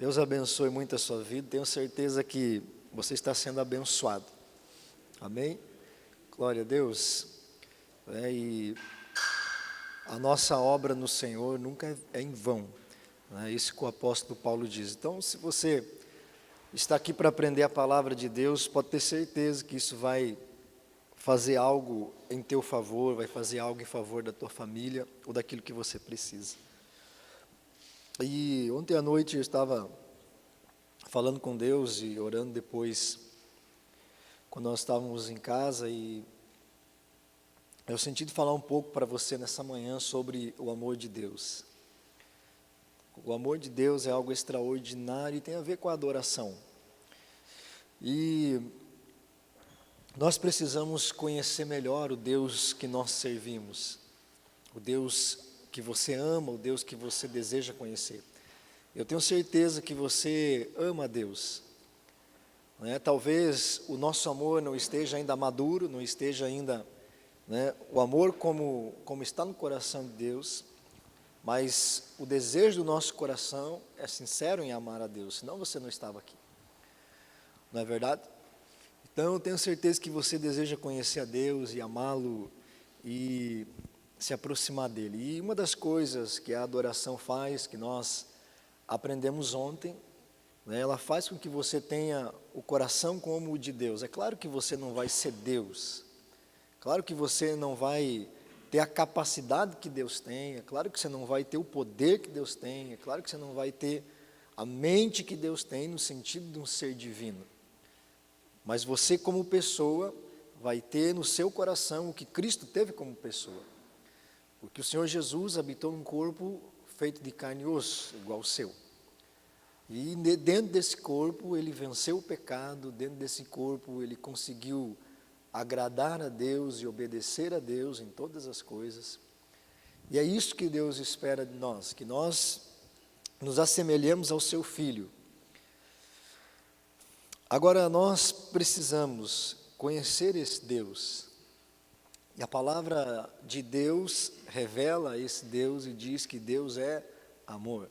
Deus abençoe muito a sua vida. Tenho certeza que você está sendo abençoado. Amém? Glória a Deus. E a nossa obra no Senhor nunca é em vão. É isso que o apóstolo Paulo diz. Então, se você está aqui para aprender a palavra de Deus, pode ter certeza que isso vai fazer algo em teu favor, vai fazer algo em favor da tua família ou daquilo que você precisa. E ontem à noite eu estava falando com Deus e orando depois, quando nós estávamos em casa, e eu senti de falar um pouco para você nessa manhã sobre o amor de Deus. O amor de Deus é algo extraordinário e tem a ver com a adoração. E nós precisamos conhecer melhor o Deus que nós servimos, o Deus que você ama, o Deus que você deseja conhecer. Eu tenho certeza que você ama a Deus, né? Talvez o nosso amor não esteja ainda maduro, não esteja ainda, né, o amor como está no coração de Deus, mas o desejo do nosso coração é sincero em amar a Deus, senão você não estava aqui, não é verdade? Então eu tenho certeza que você deseja conhecer a Deus e amá-lo e se aproximar dele. E uma das coisas que a adoração faz, que nós aprendemos ontem, né, ela faz com que você tenha o coração como o de Deus. É claro que você não vai ser Deus, claro que você não vai ter a capacidade que Deus tem, é claro que você não vai ter o poder que Deus tem, é claro que você não vai ter a mente que Deus tem no sentido de um ser divino. Mas você como pessoa vai ter no seu coração o que Cristo teve como pessoa. Porque o Senhor Jesus habitou num corpo feito de carne e osso, igual ao seu. E dentro desse corpo ele venceu o pecado, dentro desse corpo ele conseguiu agradar a Deus e obedecer a Deus em todas as coisas. E é isso que Deus espera de nós, que nós nos assemelhemos ao seu Filho. Agora nós precisamos conhecer esse Deus. E a palavra de Deus revela esse Deus e diz que Deus é amor.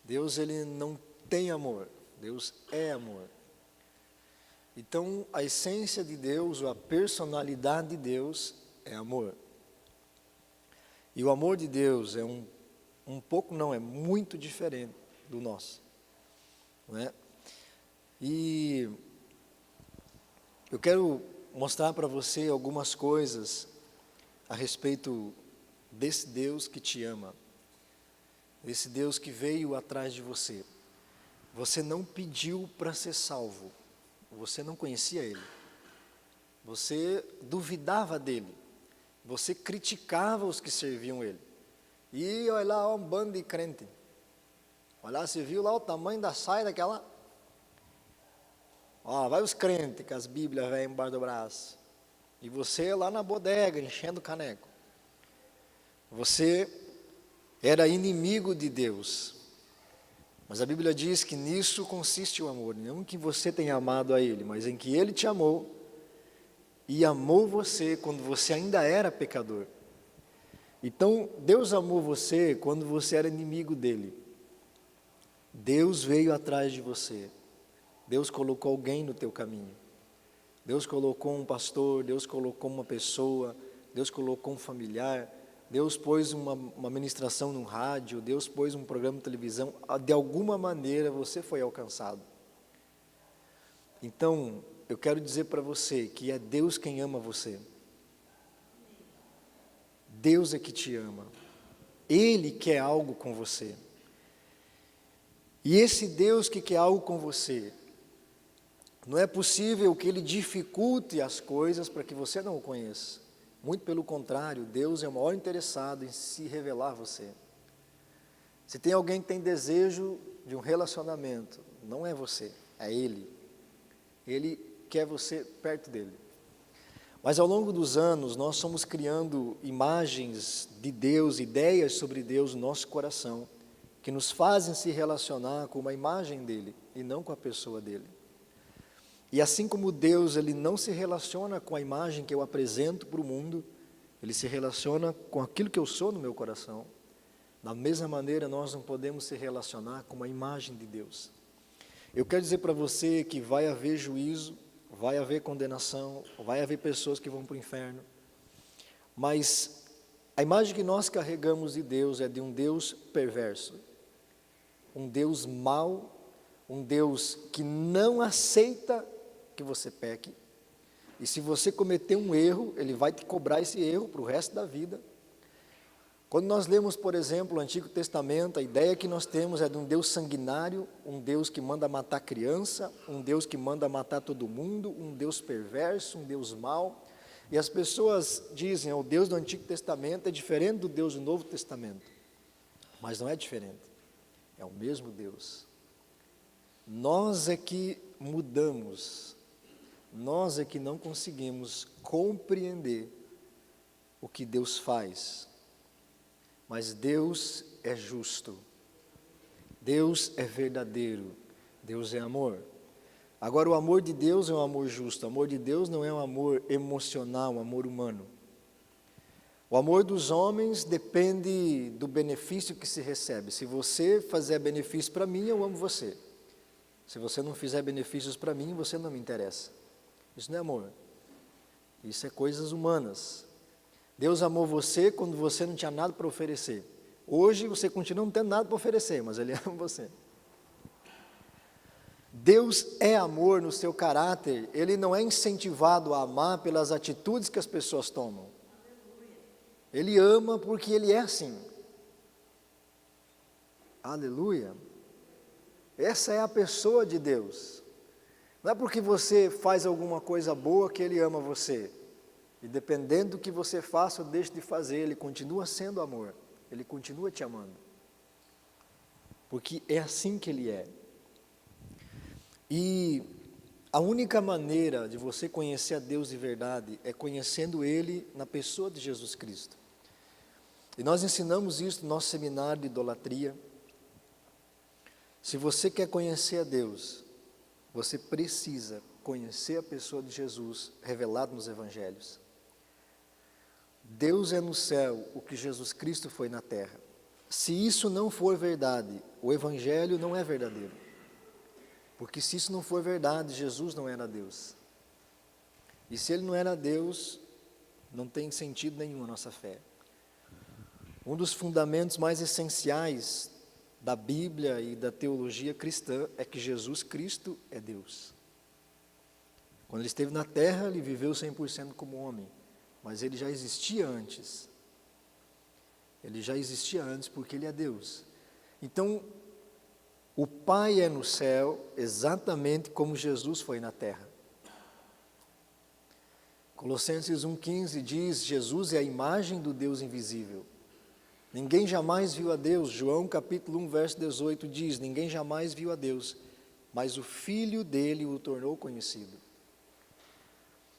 Deus, ele não tem amor, Deus é amor. Então, a essência de Deus, ou a personalidade de Deus é amor. E o amor de Deus é é muito diferente do nosso, não é? E eu quero mostrar para você algumas coisas a respeito desse Deus que te ama, desse Deus que veio atrás de você. Você não pediu para ser salvo, você não conhecia Ele, você duvidava dEle, você criticava os que serviam Ele. E olha lá, ó, um bando de crente, olha lá, você viu lá o tamanho da saia daquela... Ó, vai os crentes com as bíblias velhas embaixo do braço, e você lá na bodega enchendo o caneco. Você era inimigo de Deus, mas a Bíblia diz que nisso consiste o amor, não que você tenha amado a Ele, mas em que Ele te amou, e amou você quando você ainda era pecador. Então, Deus amou você quando você era inimigo dEle. Deus veio atrás de você, Deus colocou alguém no teu caminho, Deus colocou um pastor, Deus colocou uma pessoa, Deus colocou um familiar, Deus pôs uma ministração no rádio, Deus pôs um programa de televisão, de alguma maneira você foi alcançado. Então, eu quero dizer para você que é Deus quem ama você. Deus é que te ama, Ele quer algo com você. E esse Deus que quer algo com você, não é possível que Ele dificulte as coisas para que você não o conheça. Muito pelo contrário, Deus é o maior interessado em se revelar a você. Se tem alguém que tem desejo de um relacionamento, não é você, é Ele. Ele quer você perto dEle. Mas ao longo dos anos, nós fomos criando imagens de Deus, ideias sobre Deus no nosso coração, que nos fazem se relacionar com uma imagem dEle e não com a pessoa dEle. E assim como Deus, Ele não se relaciona com a imagem que eu apresento para o mundo, Ele se relaciona com aquilo que eu sou no meu coração. Da mesma maneira, nós não podemos se relacionar com a imagem de Deus. Eu quero dizer para você que vai haver juízo, vai haver condenação, vai haver pessoas que vão para o inferno, mas a imagem que nós carregamos de Deus é de um Deus perverso, um Deus mau, um Deus que não aceita que você peque, e se você cometer um erro, Ele vai te cobrar esse erro para o resto da vida. Quando nós lemos, por exemplo, o Antigo Testamento, a ideia que nós temos é de um Deus sanguinário, um Deus que manda matar criança, um Deus que manda matar todo mundo, um Deus perverso, um Deus mau. E as pessoas dizem, o Deus do Antigo Testamento é diferente do Deus do Novo Testamento. Mas não é diferente, é o mesmo Deus. Nós é que mudamos, nós é que não conseguimos compreender o que Deus faz. Mas Deus é justo, Deus é verdadeiro, Deus é amor. Agora, o amor de Deus é um amor justo, o amor de Deus não é um amor emocional, um amor humano. O amor dos homens depende do benefício que se recebe. Se você fizer benefício para mim, eu amo você. Se você não fizer benefícios para mim, você não me interessa. Isso não é amor, isso é coisas humanas. Deus amou você quando você não tinha nada para oferecer. Hoje você continua não tendo nada para oferecer, mas Ele ama você. Deus é amor no seu caráter, Ele não é incentivado a amar pelas atitudes que as pessoas tomam. Ele ama porque Ele é assim. Aleluia. Essa é a pessoa de Deus. Não é porque você faz alguma coisa boa que Ele ama você. E dependendo do que você faça ou deixe de fazer, Ele continua sendo amor. Ele continua te amando. Porque é assim que Ele é. E a única maneira de você conhecer a Deus de verdade é conhecendo Ele na pessoa de Jesus Cristo. E nós ensinamos isso no nosso seminário de idolatria. Se você quer conhecer a Deus, você precisa conhecer a pessoa de Jesus revelado nos Evangelhos. Deus é no céu o que Jesus Cristo foi na terra. Se isso não for verdade, o Evangelho não é verdadeiro. Porque se isso não for verdade, Jesus não era Deus. E se Ele não era Deus, não tem sentido nenhum a nossa fé. Um dos fundamentos mais essenciais da Bíblia e da teologia cristã é que Jesus Cristo é Deus. Quando Ele esteve na terra, Ele viveu 100% como homem. Mas Ele já existia antes. Ele já existia antes porque Ele é Deus. Então, o Pai é no céu exatamente como Jesus foi na terra. Colossenses 1,15 diz, Jesus é a imagem do Deus invisível. Ninguém jamais viu a Deus. João capítulo 1, verso 18 diz, ninguém jamais viu a Deus, mas o Filho dele o tornou conhecido.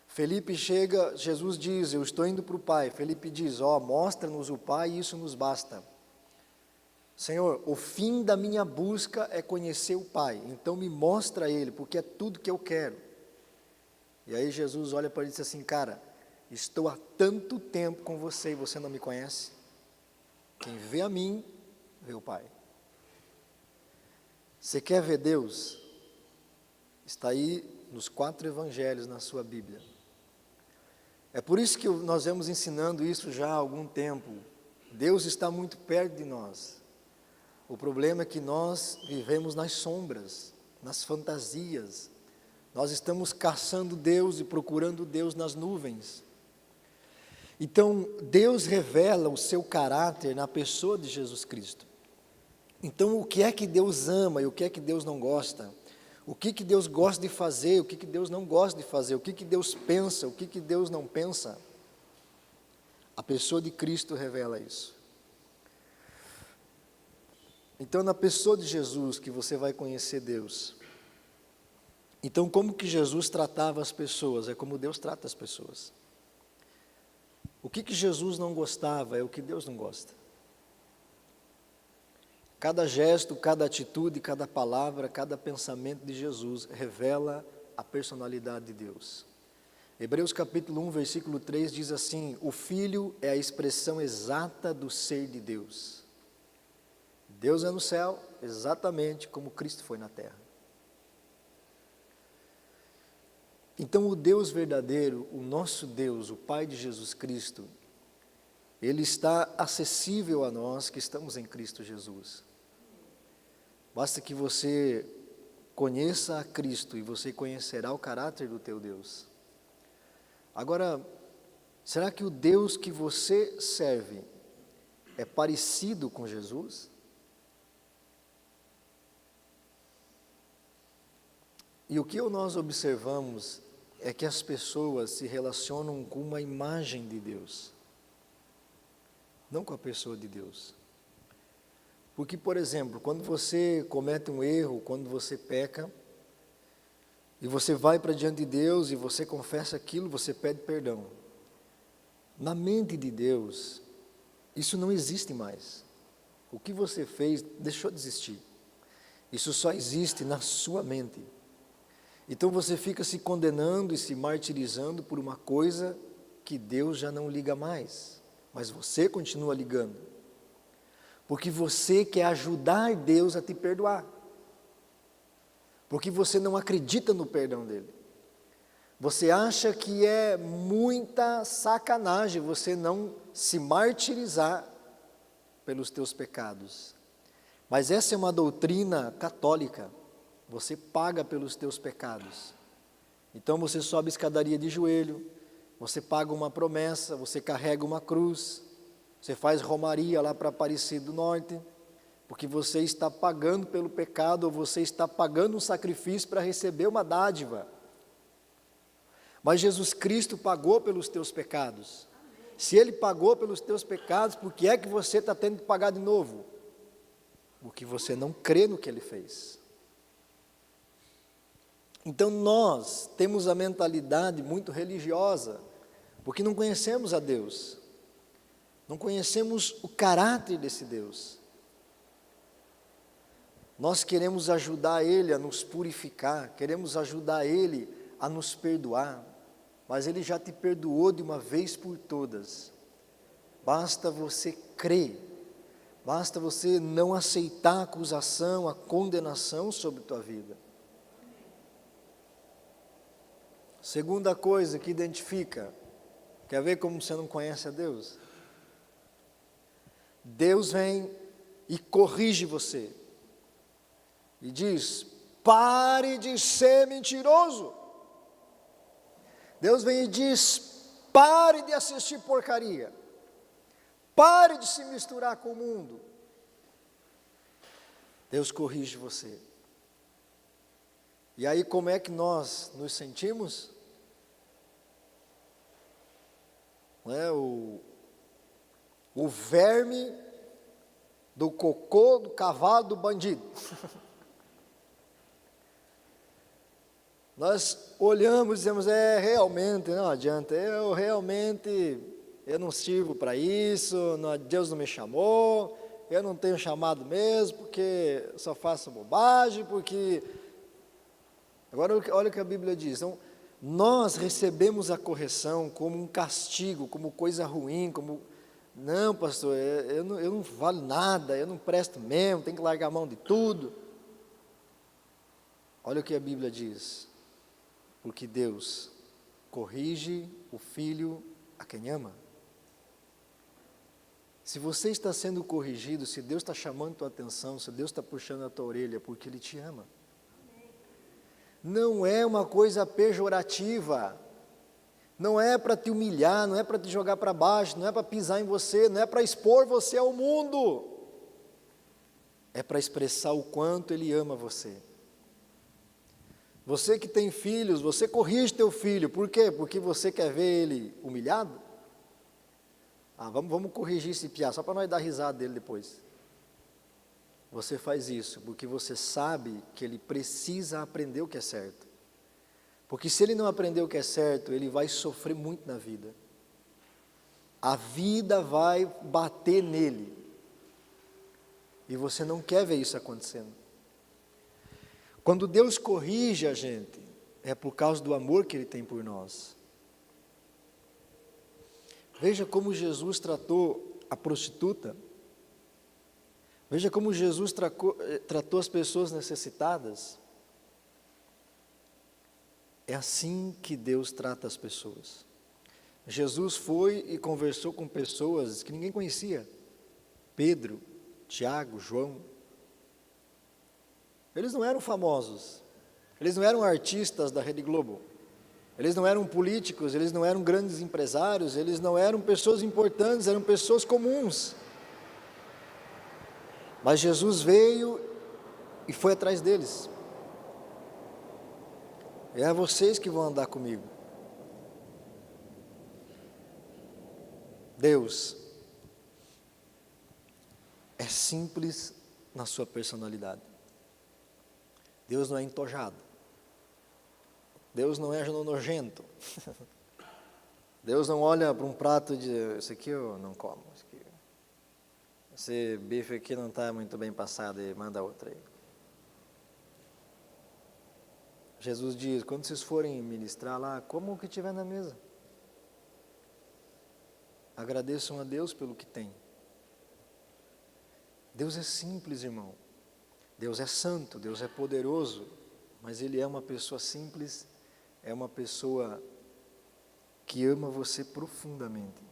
Felipe chega, Jesus diz, eu estou indo para o Pai. Felipe diz, mostra-nos o Pai e isso nos basta. Senhor, o fim da minha busca é conhecer o Pai, então me mostra Ele, porque é tudo que eu quero. E aí Jesus olha para ele e diz assim, cara, estou há tanto tempo com você e você não me conhece? Quem vê a mim, vê o Pai. Você quer ver Deus? Está aí nos 4 evangelhos na sua Bíblia. É por isso que nós vemos ensinando isso já há algum tempo. Deus está muito perto de nós. O problema é que nós vivemos nas sombras, nas fantasias. Nós estamos caçando Deus e procurando Deus nas nuvens. Então, Deus revela o seu caráter na pessoa de Jesus Cristo. Então, o que é que Deus ama e o que é que Deus não gosta? O que que Deus gosta de fazer, o que que Deus não gosta de fazer, o que que Deus pensa, o que que Deus não pensa? A pessoa de Cristo revela isso. Então, na pessoa de Jesus que você vai conhecer Deus. Então, como que Jesus tratava as pessoas? É como Deus trata as pessoas. O que que Jesus não gostava é o que Deus não gosta. Cada gesto, cada atitude, cada palavra, cada pensamento de Jesus revela a personalidade de Deus. Hebreus capítulo 1, versículo 3 diz assim, o Filho é a expressão exata do ser de Deus. Deus é no céu, exatamente como Cristo foi na terra. Então o Deus verdadeiro, o nosso Deus, o Pai de Jesus Cristo, Ele está acessível a nós que estamos em Cristo Jesus. Basta que você conheça a Cristo e você conhecerá o caráter do teu Deus. Agora, será que o Deus que você serve é parecido com Jesus? E o que nós observamos é que as pessoas se relacionam com uma imagem de Deus, não com a pessoa de Deus. Porque, por exemplo, quando você comete um erro, quando você peca, e você vai para diante de Deus e você confessa aquilo, você pede perdão. Na mente de Deus, isso não existe mais. O que você fez deixou de existir. Isso só existe na sua mente. Então você fica se condenando e se martirizando por uma coisa que Deus já não liga mais, mas você continua ligando. Porque você quer ajudar Deus a te perdoar. Porque você não acredita no perdão dele. Você acha que é muita sacanagem você não se martirizar pelos teus pecados. Mas essa é uma doutrina católica. Você paga pelos teus pecados. Então você sobe a escadaria de joelho, você paga uma promessa, você carrega uma cruz, você faz romaria lá para Aparecida do Norte, porque você está pagando pelo pecado, ou você está pagando um sacrifício para receber uma dádiva. Mas Jesus Cristo pagou pelos teus pecados. Se Ele pagou pelos teus pecados, por que é que você está tendo que pagar de novo? Porque você não crê no que Ele fez. Então nós temos a mentalidade muito religiosa, porque não conhecemos a Deus. Não conhecemos o caráter desse Deus. Nós queremos ajudar Ele a nos purificar, queremos ajudar Ele a nos perdoar, mas Ele já te perdoou de uma vez por todas. Basta você crer, basta você não aceitar a acusação, a condenação sobre a tua vida. Segunda coisa que identifica, quer ver como você não conhece a Deus? Deus vem e corrige você. E diz, pare de ser mentiroso. Deus vem e diz, pare de assistir porcaria. Pare de se misturar com o mundo. Deus corrige você. E aí como é que nós nos sentimos? Não é? O verme do cocô, do cavalo, do bandido. Nós olhamos e dizemos, realmente, não adianta, eu não sirvo para isso, Deus não me chamou, eu não tenho chamado mesmo, porque só faço bobagem, porque... Agora olha o que a Bíblia diz, então, nós recebemos a correção como um castigo, como coisa ruim, como... Não, pastor, eu não valo nada, eu não presto mesmo, tenho que largar a mão de tudo. Olha o que a Bíblia diz. Porque Deus corrige o filho a quem ama. Se você está sendo corrigido, se Deus está chamando a tua atenção, se Deus está puxando a tua orelha, é porque Ele te ama. Não é uma coisa pejorativa. Não é para te humilhar, não é para te jogar para baixo, não é para pisar em você, não é para expor você ao mundo. É para expressar o quanto Ele ama você. Você que tem filhos, você corrige teu filho, por quê? Porque você quer ver ele humilhado? Vamos corrigir esse piá, só para nós dar risada dele depois. Você faz isso porque você sabe que ele precisa aprender o que é certo. Porque se ele não aprender o que é certo, ele vai sofrer muito na vida. A vida vai bater nele. E você não quer ver isso acontecendo. Quando Deus corrige a gente, é por causa do amor que Ele tem por nós. Veja como Jesus tratou a prostituta. Veja como Jesus tratou as pessoas necessitadas. É assim que Deus trata as pessoas. Jesus foi e conversou com pessoas que ninguém conhecia. Pedro, Tiago, João. Eles não eram famosos. Eles não eram artistas da Rede Globo. Eles não eram políticos, eles não eram grandes empresários, eles não eram pessoas importantes, eram pessoas comuns. Mas Jesus veio e foi atrás deles. É vocês que vão andar comigo. Deus é simples na sua personalidade. Deus não é entojado. Deus não é nojento. Deus não olha para um prato e diz, esse aqui eu não como. Esse bife aqui não está muito bem passado e manda outro aí. Jesus diz, quando vocês forem ministrar lá, comam o que tiver na mesa. Agradeçam a Deus pelo que tem. Deus é simples, irmão. Deus é santo, Deus é poderoso, mas Ele é uma pessoa simples, é uma pessoa que ama você profundamente.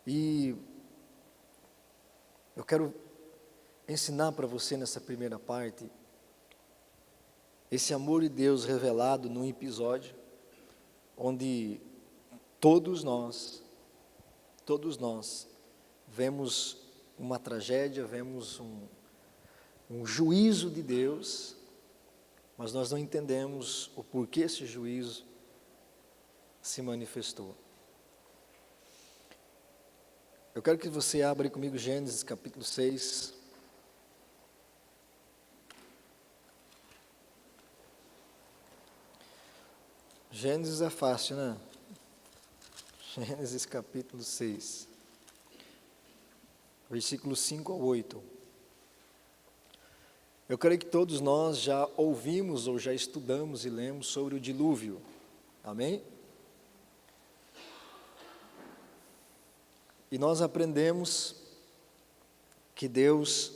E eu quero ensinar para você nessa primeira parte, esse amor de Deus revelado num episódio, onde todos nós vemos uma tragédia, vemos um juízo de Deus, mas nós não entendemos o porquê esse juízo se manifestou. Eu quero que você abra comigo Gênesis capítulo 6. Gênesis é fácil, né? Gênesis capítulo 6, versículos 5 a 8. Eu creio que todos nós já ouvimos ou já estudamos e lemos sobre o dilúvio. Amém? E nós aprendemos que Deus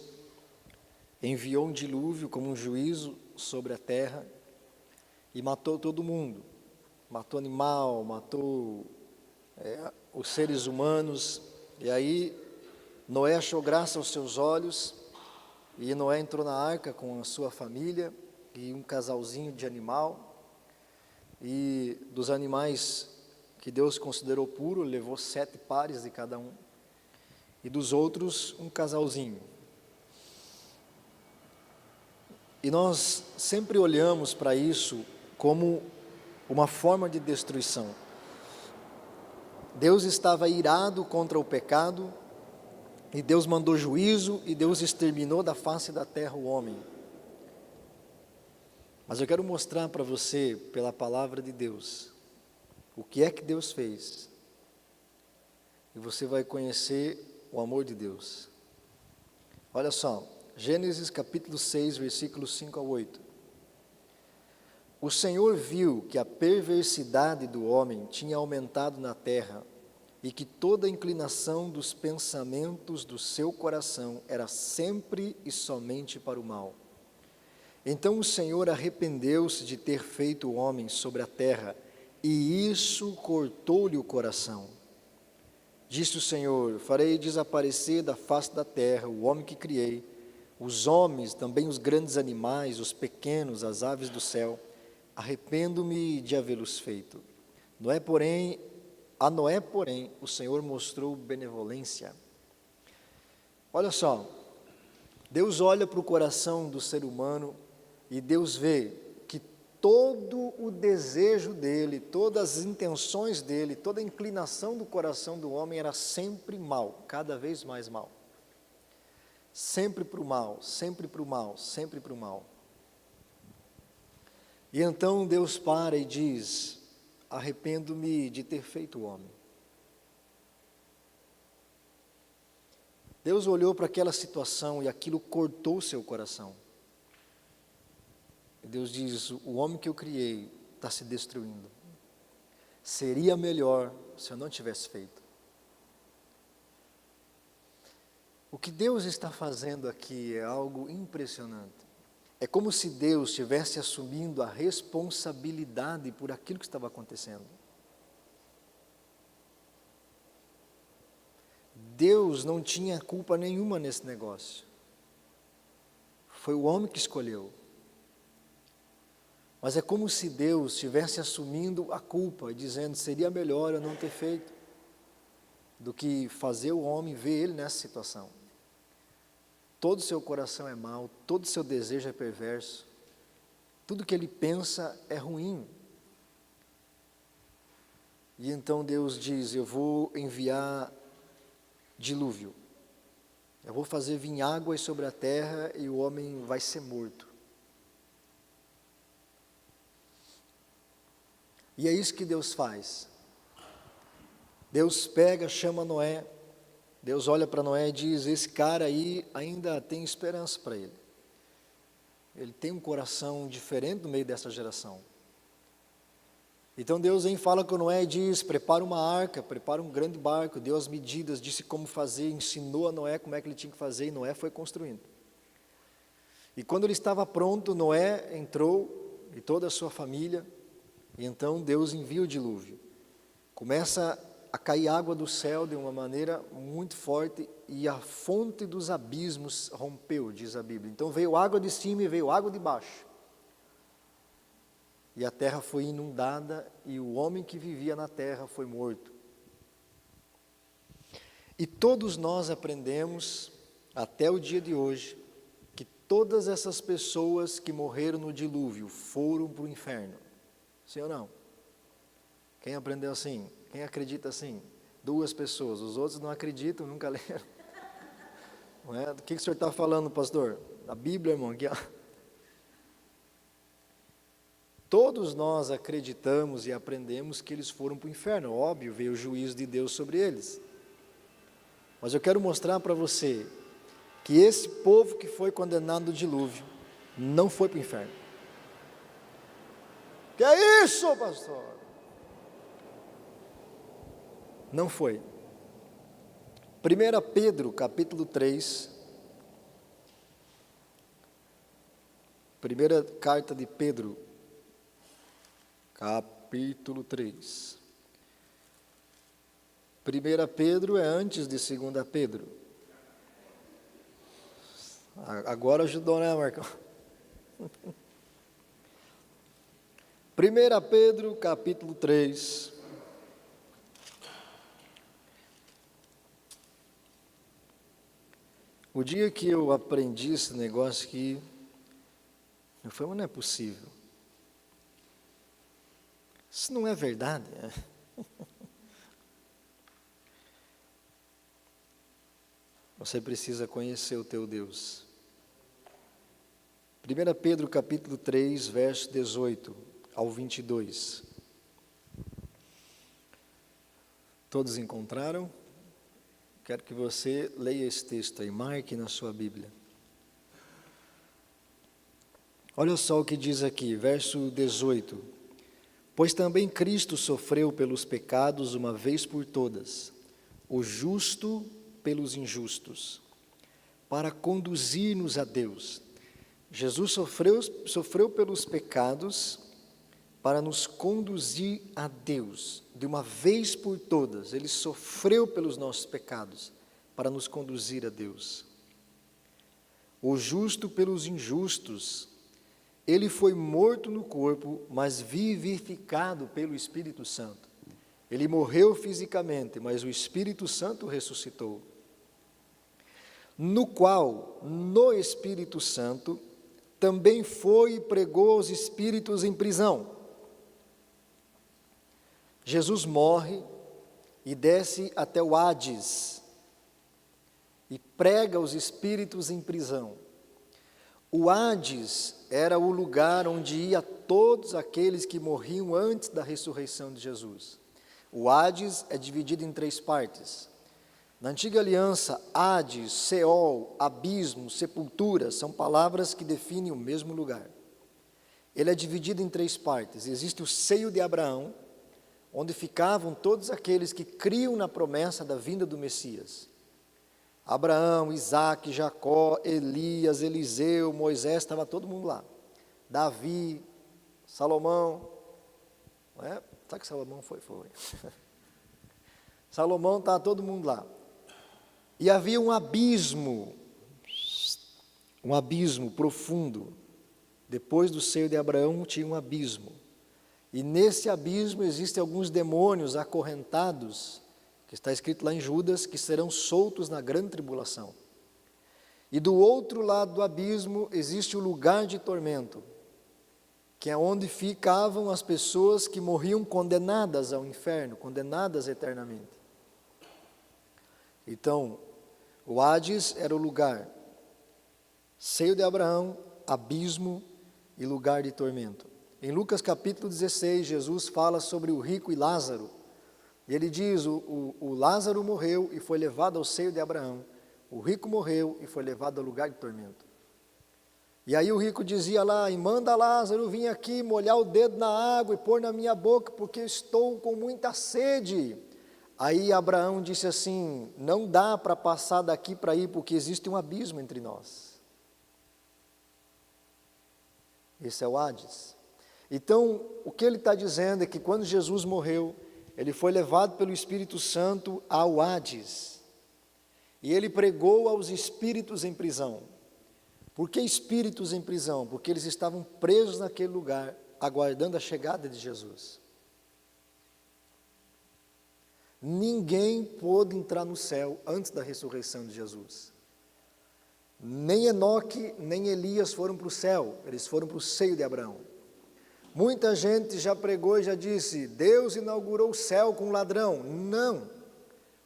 enviou um dilúvio como um juízo sobre a terra e matou todo mundo. Matou animal, matou os seres humanos. E aí Noé achou graça aos seus olhos, e Noé entrou na arca com a sua família e um casalzinho de animal, e dos animais que Deus considerou puro, levou 7 pares de cada um, e dos outros um casalzinho. E nós sempre olhamos para isso como uma forma de destruição. Deus estava irado contra o pecado, e Deus mandou juízo, e Deus exterminou da face da terra o homem. Mas eu quero mostrar para você, pela palavra de Deus, o que é que Deus fez, e você vai conhecer o amor de Deus. Olha só, Gênesis capítulo 6, versículos 5 a 8. O Senhor viu que a perversidade do homem tinha aumentado na terra, e que toda a inclinação dos pensamentos do seu coração era sempre e somente para o mal. Então o Senhor arrependeu-se de ter feito o homem sobre a terra, e isso cortou-lhe o coração. Disse o Senhor, farei desaparecer da face da terra o homem que criei, os homens, também os grandes animais, os pequenos, as aves do céu. Arrependo-me de havê-los feito. A Noé, porém, o Senhor mostrou benevolência. Olha só, Deus olha para o coração do ser humano e Deus vê que todo o desejo dele, todas as intenções dele, toda a inclinação do coração do homem era sempre mal, cada vez mais mal. Sempre para o mal, sempre para o mal, sempre para o mal. E então Deus para e diz, arrependo-me de ter feito o homem. Deus olhou para aquela situação e aquilo cortou seu coração. E Deus diz, o homem que eu criei está se destruindo. Seria melhor se eu não tivesse feito. O que Deus está fazendo aqui é algo impressionante. É como se Deus estivesse assumindo a responsabilidade por aquilo que estava acontecendo. Deus não tinha culpa nenhuma nesse negócio. Foi o homem que escolheu. Mas é como se Deus estivesse assumindo a culpa e dizendo, seria melhor eu não ter feito, do que fazer o homem ver ele nessa situação. Todo o seu coração é mau, todo o seu desejo é perverso, tudo que ele pensa é ruim. E então Deus diz, eu vou enviar dilúvio. Eu vou fazer vir águas sobre a terra e o homem vai ser morto. E é isso que Deus faz. Deus pega, chama Noé. Deus olha para Noé e diz, esse cara aí ainda tem esperança para ele. Ele tem um coração diferente no meio dessa geração. Então Deus vem, fala com Noé e diz, prepara uma arca, prepara um grande barco, deu as medidas, disse como fazer, ensinou a Noé como é que ele tinha que fazer, e Noé foi construindo. E quando ele estava pronto, Noé entrou, e toda a sua família, e então Deus envia o dilúvio. Começa a cair água do céu de uma maneira muito forte, e a fonte dos abismos rompeu, diz a Bíblia. Então veio água de cima e veio água de baixo. E a terra foi inundada e o homem que vivia na terra foi morto. E todos nós aprendemos, até o dia de hoje, que todas essas pessoas que morreram no dilúvio foram para o inferno. Sim ou não? Quem aprendeu assim? Quem acredita assim? 2 pessoas, os outros não acreditam, nunca leram. Não é? Do que o senhor está falando, pastor? Da Bíblia, irmão, aqui, ó. Todos nós acreditamos e aprendemos que eles foram para o inferno. Óbvio, veio o juízo de Deus sobre eles. Mas eu quero mostrar para você que esse povo que foi condenado no dilúvio não foi para o inferno. Que é isso, pastor? Não foi. 1 Pedro, capítulo 3. Primeira carta de Pedro, capítulo 3. 1 Pedro é antes de 2 Pedro. Agora ajudou, né, Marcão? 1 Pedro, capítulo 3. O dia que eu aprendi esse negócio aqui, eu falei, mas não é possível. Isso não é verdade. Você precisa conhecer o teu Deus. 1 Pedro capítulo 3, verso 18 ao 22. Todos encontraram? Quero que você leia esse texto aí, marque na sua Bíblia. Olha só o que diz aqui, verso 18. Pois também Cristo sofreu pelos pecados uma vez por todas, o justo pelos injustos, para conduzir-nos a Deus. Jesus sofreu pelos pecados para nos conduzir a Deus, de uma vez por todas. Ele sofreu pelos nossos pecados para nos conduzir a Deus. O justo pelos injustos. Ele foi morto no corpo, mas vivificado pelo Espírito Santo. Ele morreu fisicamente, mas o Espírito Santo ressuscitou. No qual, no Espírito Santo, também foi e pregou aos espíritos em prisão. Jesus morre e desce até o Hades e prega aos espíritos em prisão. O Hades era o lugar onde ia todos aqueles que morriam antes da ressurreição de Jesus. O Hades é dividido em 3 partes. Na antiga aliança, Hades, Seol, abismo, sepultura, são palavras que definem o mesmo lugar. Ele é dividido em 3 partes. Existe o seio de Abraão, onde ficavam todos aqueles que criam na promessa da vinda do Messias. Abraão, Isaque, Jacó, Elias, Eliseu, Moisés, estava todo mundo lá. Davi, Salomão, não é? Sabe que Salomão foi? Foi. Salomão, estava todo mundo lá. E havia um abismo profundo. Depois do seio de Abraão tinha um abismo. E nesse abismo existem alguns demônios acorrentados, que está escrito lá em Judas, que serão soltos na grande tribulação. E do outro lado do abismo existe o lugar de tormento, que é onde ficavam as pessoas que morriam condenadas ao inferno, condenadas eternamente. Então, o Hades era o lugar, seio de Abraão, abismo e lugar de tormento. Em Lucas capítulo 16, Jesus fala sobre o rico e Lázaro. E ele diz, o Lázaro morreu e foi levado ao seio de Abraão. O rico morreu e foi levado ao lugar de tormento. E aí o rico dizia lá, e manda Lázaro vir aqui, molhar o dedo na água e pôr na minha boca, porque eu estou com muita sede. Aí Abraão disse assim, não dá para passar daqui para ir, porque existe um abismo entre nós. Esse é o Hades. Então, o que ele está dizendo é que quando Jesus morreu, ele foi levado pelo Espírito Santo ao Hades. E ele pregou aos espíritos em prisão. Por que espíritos em prisão? Porque eles estavam presos naquele lugar, aguardando a chegada de Jesus. Ninguém pôde entrar no céu antes da ressurreição de Jesus. Nem Enoque, nem Elias foram para o céu, eles foram para o seio de Abraão. Muita gente já pregou e já disse, Deus inaugurou o céu com um ladrão. Não,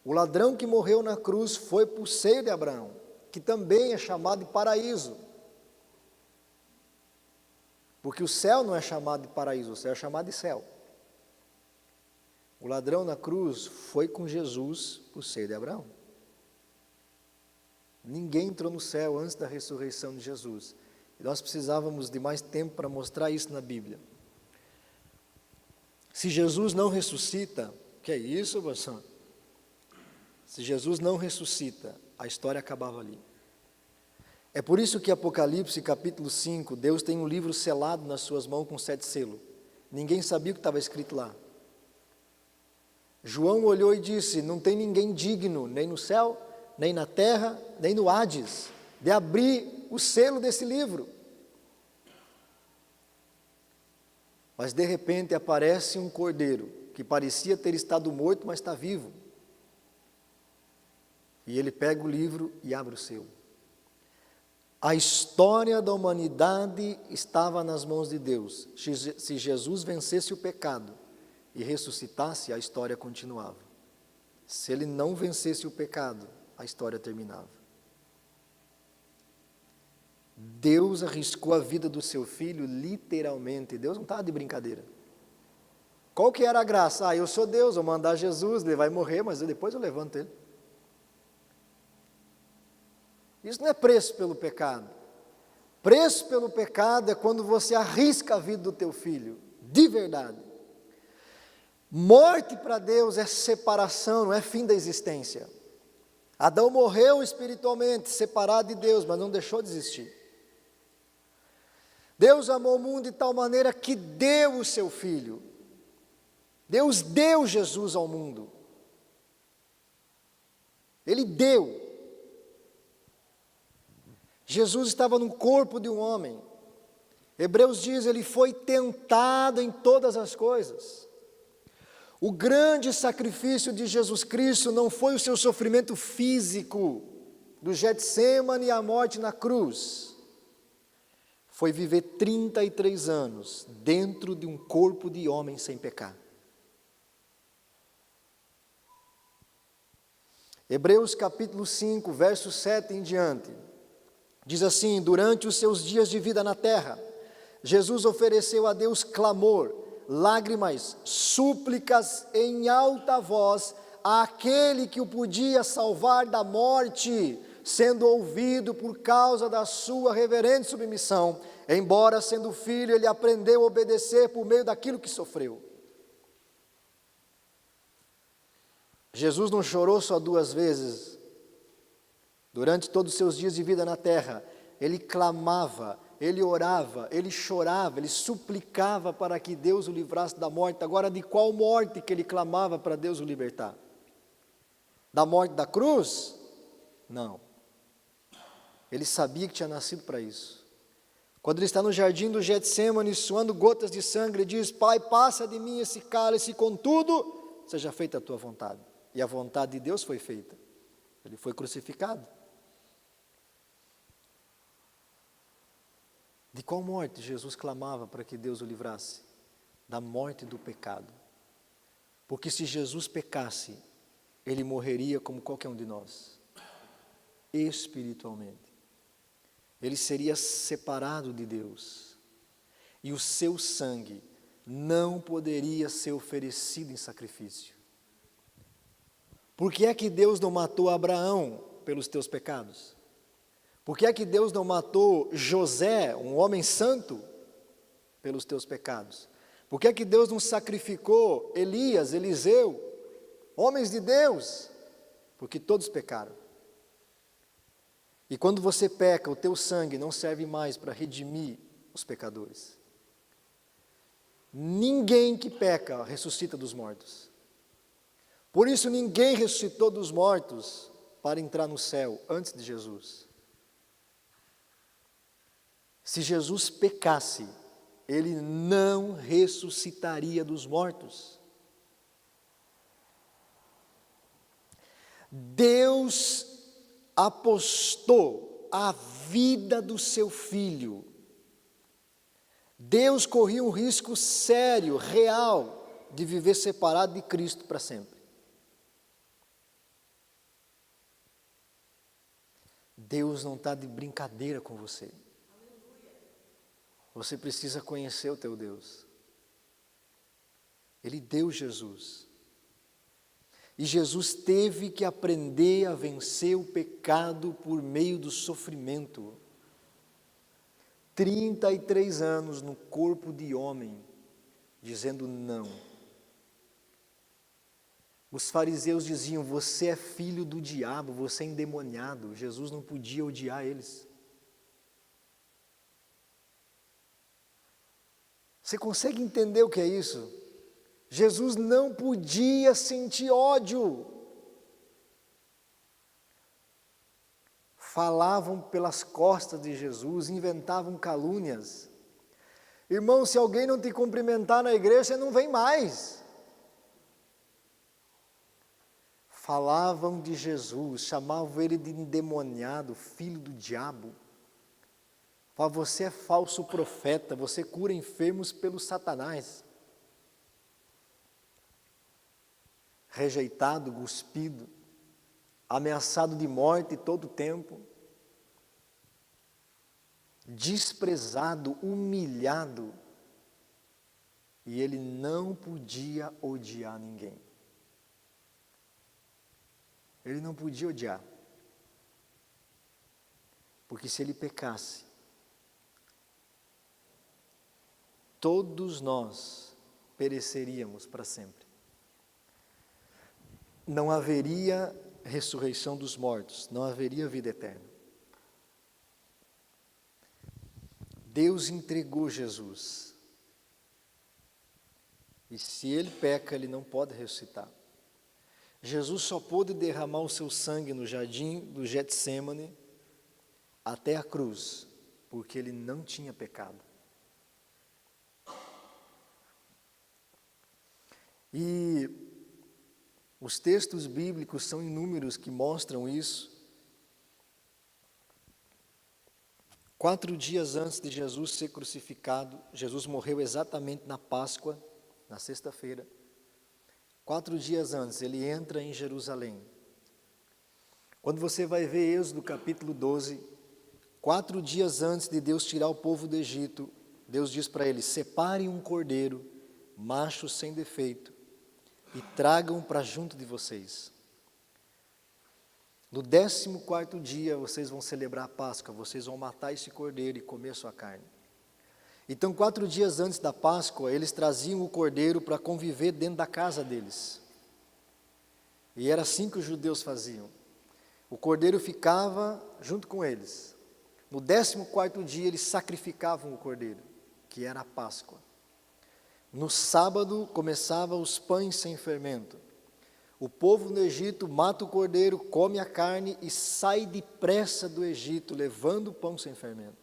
o ladrão que morreu na cruz foi para o seio de Abraão, que também é chamado de paraíso. Porque o céu não é chamado de paraíso, o céu é chamado de céu. O ladrão na cruz foi com Jesus para o seio de Abraão. Ninguém entrou no céu antes da ressurreição de Jesus. E nós precisávamos de mais tempo para mostrar isso na Bíblia. Se Jesus não ressuscita, que é isso, pastor? Se Jesus não ressuscita, a história acabava ali. É por isso que Apocalipse capítulo 5, Deus tem um livro selado nas suas mãos com 7 selos. Ninguém sabia o que estava escrito lá. João olhou e disse, não tem ninguém digno, nem no céu, nem na terra, nem no Hades, de abrir o selo desse livro. Mas de repente aparece um cordeiro, que parecia ter estado morto, mas está vivo. E ele pega o livro e abre o selo. A história da humanidade estava nas mãos de Deus. Se Jesus vencesse o pecado e ressuscitasse, a história continuava. Se ele não vencesse o pecado, a história terminava. Deus arriscou a vida do seu filho literalmente. Deus não estava de brincadeira. Qual que era a graça? Eu sou Deus, vou mandar Jesus, ele vai morrer, mas depois eu levanto ele. Isso não é preço pelo pecado. Preço pelo pecado é quando você arrisca a vida do teu filho, de verdade. Morte para Deus é separação, não é fim da existência. Adão morreu espiritualmente, separado de Deus, mas não deixou de existir. Deus amou o mundo de tal maneira que deu o seu Filho. Deus deu Jesus ao mundo. Ele deu. Jesus estava no corpo de um homem. Hebreus diz, ele foi tentado em todas as coisas. O grande sacrifício de Jesus Cristo não foi o seu sofrimento físico, do Getsêmani e a morte na cruz. Foi viver 33 anos dentro de um corpo de homem sem pecar. Hebreus capítulo 5, verso 7 em diante, diz assim, durante os seus dias de vida na terra, Jesus ofereceu a Deus clamor, lágrimas, súplicas em alta voz àquele que o podia salvar da morte, sendo ouvido por causa da sua reverente submissão. Embora sendo filho, ele aprendeu a obedecer por meio daquilo que sofreu. Jesus não chorou só 2 vezes Durante todos os seus dias de vida na terra, ele clamava, ele orava, ele chorava, ele suplicava para que Deus o livrasse da morte. Agora, de qual morte que ele clamava para Deus o libertar? Da morte da cruz? Não. Ele sabia que tinha nascido para isso. Quando ele está no jardim do Getsêmani, suando gotas de sangue, ele diz: Pai, passa de mim esse cálice, contudo, seja feita a tua vontade. E a vontade de Deus foi feita. Ele foi crucificado. De qual morte Jesus clamava para que Deus o livrasse? Da morte do pecado. Porque se Jesus pecasse, ele morreria como qualquer um de nós, espiritualmente. Ele seria separado de Deus. E o seu sangue não poderia ser oferecido em sacrifício. Por que é que Deus não matou Abraão pelos teus pecados? Por que é que Deus não matou José, um homem santo, pelos teus pecados? Por que é que Deus não sacrificou Elias, Eliseu, homens de Deus? Porque todos pecaram. E quando você peca, o teu sangue não serve mais para redimir os pecadores. Ninguém que peca ressuscita dos mortos. Por isso ninguém ressuscitou dos mortos para entrar no céu antes de Jesus. Se Jesus pecasse, ele não ressuscitaria dos mortos. Deus apostou a vida do seu filho. Deus corria um risco sério, real, de viver separado de Cristo para sempre. Deus não está de brincadeira com você. Você precisa conhecer o teu Deus. Ele deu Jesus. E Jesus teve que aprender a vencer o pecado por meio do sofrimento. 33 anos no corpo de homem, dizendo não. Os fariseus diziam: você é filho do diabo, você é endemoniado. Jesus não podia odiar eles. Você consegue entender o que é isso? Jesus não podia sentir ódio. Falavam pelas costas de Jesus, inventavam calúnias. Irmão, se alguém não te cumprimentar na igreja, você não vem mais. Falavam de Jesus, chamavam ele de endemoniado, filho do diabo. Falavam: você é falso profeta, você cura enfermos pelo Satanás. Rejeitado, cuspido, ameaçado de morte todo o tempo, desprezado, humilhado, e ele não podia odiar ninguém. Ele não podia odiar, porque se ele pecasse, todos nós pereceríamos para sempre. Não haveria ressurreição dos mortos, não haveria vida eterna. Deus entregou Jesus. E se ele peca, ele não pode ressuscitar. Jesus só pôde derramar o seu sangue no jardim do Getsêmani até a cruz, porque ele não tinha pecado. E os textos bíblicos são inúmeros que mostram isso. 4 dias antes de Jesus ser crucificado, Jesus morreu exatamente na Páscoa, na sexta-feira. 4 dias antes, ele entra em Jerusalém. Quando você vai ver Êxodo capítulo 12, 4 dias antes de Deus tirar o povo do Egito, Deus diz para eles: separem um cordeiro, macho sem defeito, e tragam para junto de vocês. No 14º dia, vocês vão celebrar a Páscoa, vocês vão matar esse cordeiro e comer sua carne. Então, 4 dias antes da Páscoa, eles traziam o cordeiro para conviver dentro da casa deles. E era assim que os judeus faziam. O cordeiro ficava junto com eles. No 14º dia eles sacrificavam o cordeiro, que era a Páscoa. No sábado começavam os pães sem fermento. O povo no Egito mata o cordeiro, come a carne e sai depressa do Egito, levando o pão sem fermento.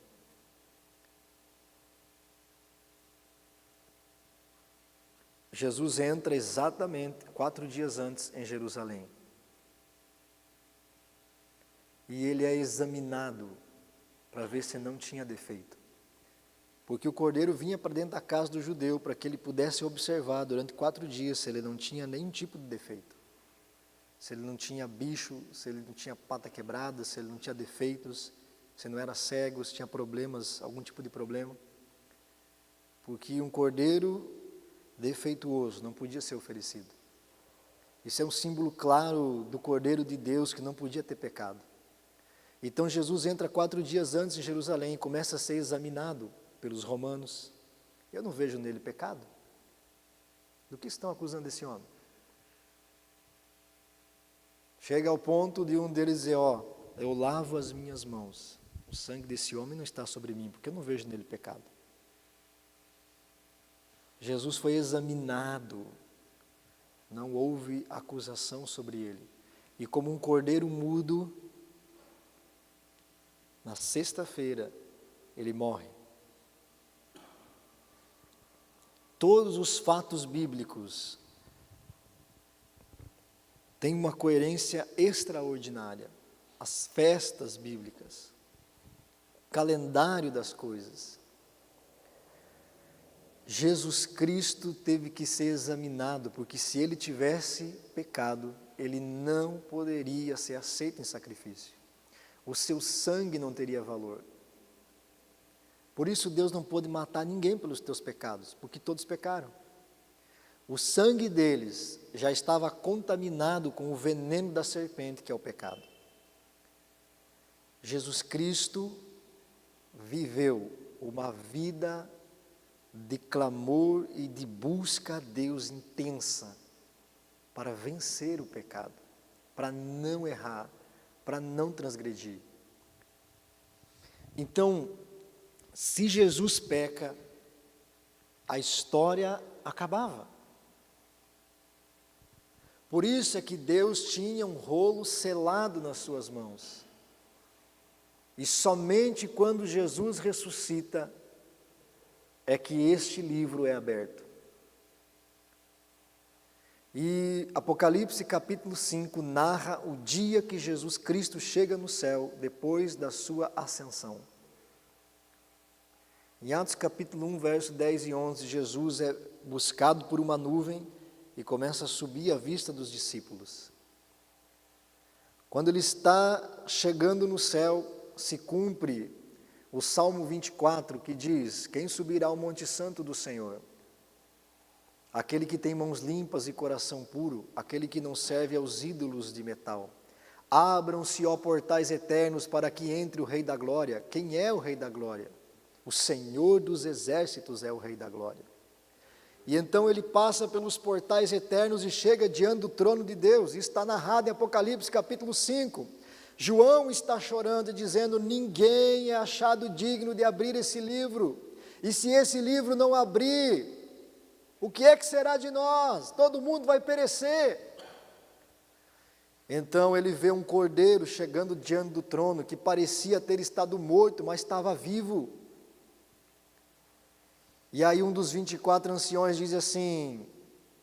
Jesus entra exatamente 4 dias antes em Jerusalém. E ele é examinado para ver se não tinha defeito. Porque o cordeiro vinha para dentro da casa do judeu para que ele pudesse observar durante 4 dias se ele não tinha nenhum tipo de defeito. Se ele não tinha bicho, se ele não tinha pata quebrada, se ele não tinha defeitos, se não era cego, se tinha problemas, algum tipo de problema. Porque um cordeiro defeituoso não podia ser oferecido. Isso é um símbolo claro do Cordeiro de Deus que não podia ter pecado. Então Jesus entra 4 dias antes em Jerusalém e começa a ser examinado pelos romanos. Eu não vejo nele pecado. Do que estão acusando esse homem? Chega ao ponto de um deles dizer, eu lavo as minhas mãos. O sangue desse homem não está sobre mim, porque eu não vejo nele pecado. Jesus foi examinado, não houve acusação sobre ele. E como um cordeiro mudo, na sexta-feira, ele morre. Todos os fatos bíblicos têm uma coerência extraordinária. As festas bíblicas, o calendário das coisas. Jesus Cristo teve que ser examinado, porque se ele tivesse pecado, ele não poderia ser aceito em sacrifício. O seu sangue não teria valor. Por isso Deus não pôde matar ninguém pelos teus pecados, porque todos pecaram. O sangue deles já estava contaminado com o veneno da serpente, que é o pecado. Jesus Cristo viveu uma vida de clamor e de busca a Deus intensa para vencer o pecado, para não errar, para não transgredir. Então, se Jesus peca, a história acabava. Por isso é que Deus tinha um rolo selado nas suas mãos. E somente quando Jesus ressuscita é que este livro é aberto. E Apocalipse capítulo 5 narra o dia que Jesus Cristo chega no céu, depois da sua ascensão. Em Atos capítulo 1, verso 10 e 11, Jesus é buscado por uma nuvem e começa a subir à vista dos discípulos. Quando ele está chegando no céu, se cumpre o Salmo 24, que diz: quem subirá ao monte santo do Senhor? Aquele que tem mãos limpas e coração puro, aquele que não serve aos ídolos de metal. Abram-se, ó portais eternos, para que entre o Rei da Glória. Quem é o Rei da Glória? O Senhor dos exércitos é o Rei da Glória. E então ele passa pelos portais eternos e chega diante do trono de Deus. Isso está narrado em Apocalipse capítulo 5. João está chorando e dizendo: ninguém é achado digno de abrir esse livro. E se esse livro não abrir, o que é que será de nós? Todo mundo vai perecer. Então ele vê um cordeiro chegando diante do trono, que parecia ter estado morto, mas estava vivo. E aí um dos 24 anciões diz assim: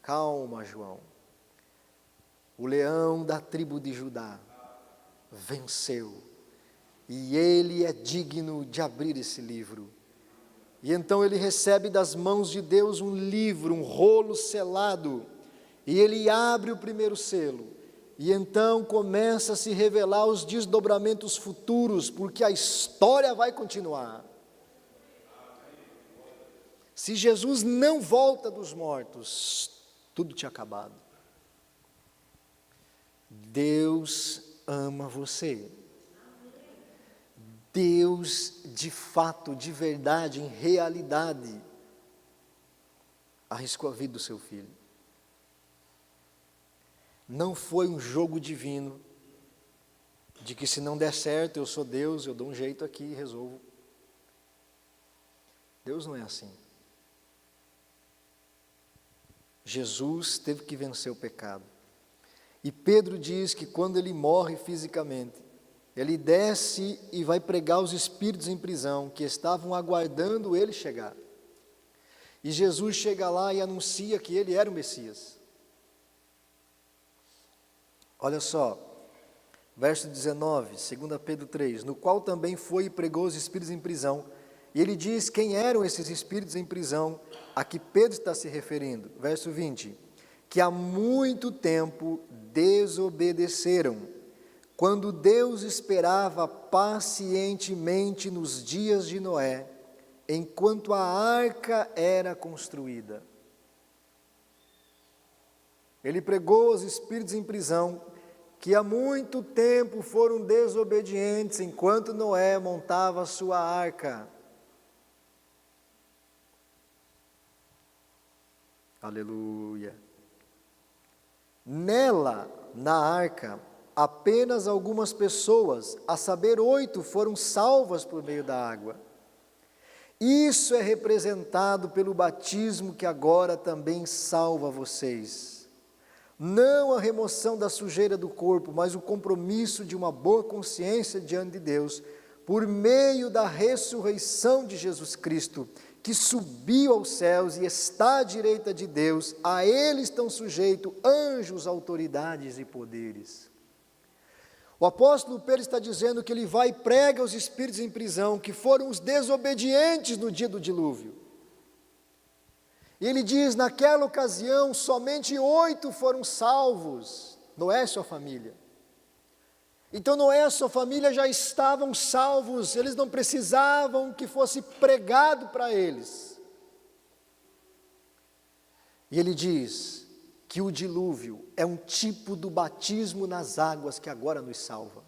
calma, João, o leão da tribo de Judá venceu, e ele é digno de abrir esse livro. E então ele recebe das mãos de Deus um livro, um rolo selado, e ele abre o primeiro selo, e então começa a se revelar os desdobramentos futuros, porque a história vai continuar. Se Jesus não volta dos mortos, tudo tinha acabado. Deus ama você. Deus, de fato, de verdade, em realidade, arriscou a vida do seu filho. Não foi um jogo divino, de que se não der certo, eu sou Deus, eu dou um jeito aqui e resolvo. Deus não é assim. Jesus teve que vencer o pecado. E Pedro diz que quando ele morre fisicamente, ele desce e vai pregar os espíritos em prisão, que estavam aguardando ele chegar. E Jesus chega lá e anuncia que ele era o Messias. Olha só, verso 19, 2 Pedro 3, no qual também foi e pregou os espíritos em prisão. E ele diz quem eram esses espíritos em prisão, a que Pedro está se referindo. Verso 20, que há muito tempo desobedeceram, quando Deus esperava pacientemente nos dias de Noé, enquanto a arca era construída. Ele pregou aos espíritos em prisão, que há muito tempo foram desobedientes, enquanto Noé montava a sua arca. Aleluia. Nela, na arca, apenas algumas pessoas, a saber 8, foram salvas por meio da água. Isso é representado pelo batismo que agora também salva vocês. Não a remoção da sujeira do corpo, mas o compromisso de uma boa consciência diante de Deus, por meio da ressurreição de Jesus Cristo, que subiu aos céus e está à direita de Deus. A Ele estão sujeitos anjos, autoridades e poderes. O apóstolo Pedro está dizendo que ele vai e prega os espíritos em prisão, que foram os desobedientes no dia do dilúvio. E ele diz, naquela ocasião, somente 8 foram salvos, Noé e sua família. Então Noé e sua família já estavam salvos, eles não precisavam que fosse pregado para eles. E ele diz que o dilúvio é um tipo do batismo nas águas que agora nos salva.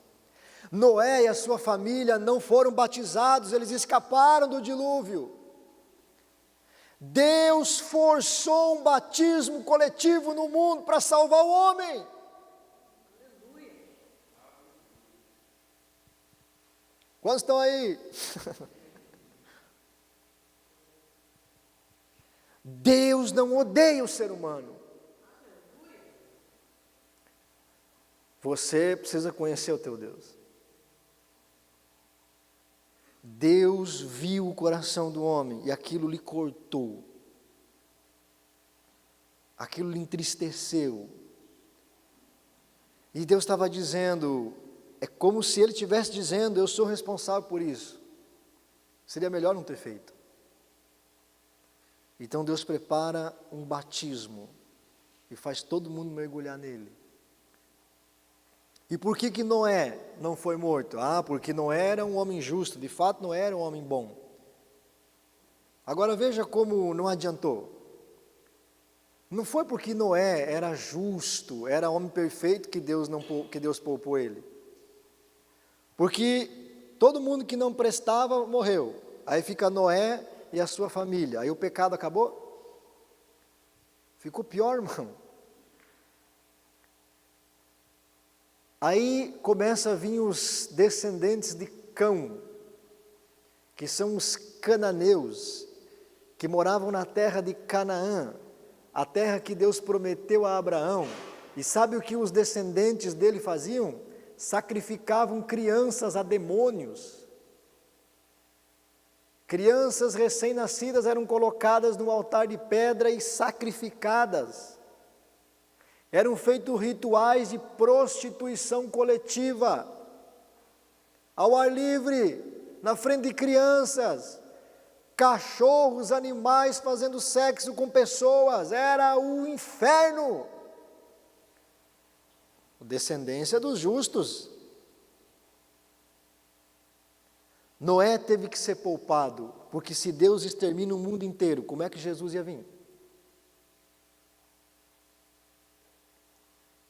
Noé e a sua família não foram batizados, eles escaparam do dilúvio. Deus forçou um batismo coletivo no mundo para salvar o homem. Quantos estão aí? Deus não odeia o ser humano. Você precisa conhecer o teu Deus. Deus viu o coração do homem e aquilo lhe cortou. Aquilo lhe entristeceu. E Deus estava dizendo, é como se Ele estivesse dizendo, eu sou responsável por isso. Seria melhor não ter feito. Então Deus prepara um batismo e faz todo mundo mergulhar nele. E por que Noé não foi morto? Porque Noé era um homem justo, de fato Noé era um homem bom. Agora veja como não adiantou. Não foi porque Noé era justo, era homem perfeito que Deus poupou ele. Porque todo mundo que não prestava morreu. Aí fica Noé e a sua família. Aí o pecado acabou? Ficou pior, irmão. Aí começa a vir os descendentes de Cão, que são os cananeus, que moravam na terra de Canaã, a terra que Deus prometeu a Abraão. E sabe o que os descendentes dele faziam? Sacrificavam crianças a demônios. Crianças recém-nascidas eram colocadas no altar de pedra e sacrificadas. Eram feitos rituais de prostituição coletiva, ao ar livre, na frente de crianças, cachorros, animais fazendo sexo com pessoas, era o inferno. Descendência dos justos. Noé teve que ser poupado, porque se Deus extermina o mundo inteiro, como é que Jesus ia vir?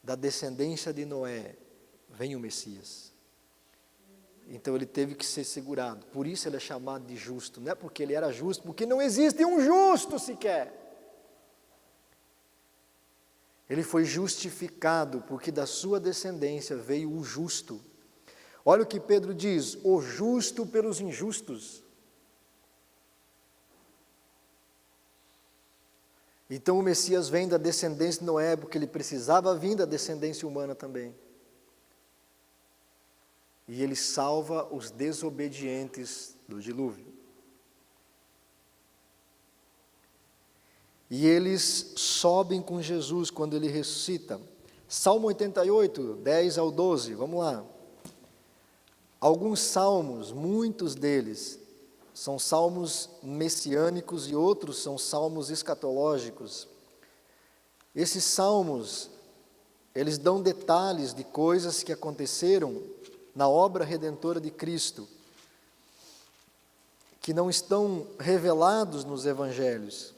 Da descendência de Noé vem o Messias. Então ele teve que ser segurado. Por isso ele é chamado de justo. Não é porque ele era justo, porque não existe um justo sequer. Ele foi justificado porque da sua descendência veio o justo. Olha o que Pedro diz: o justo pelos injustos. Então o Messias vem da descendência de Noé, porque ele precisava vir da descendência humana também. E ele salva os desobedientes do dilúvio. E eles sobem com Jesus quando ele ressuscita. Salmo 88, 10 ao 12, vamos lá. Alguns salmos, muitos deles, são salmos messiânicos e outros são salmos escatológicos. Esses salmos, eles dão detalhes de coisas que aconteceram na obra redentora de Cristo, que não estão revelados nos evangelhos,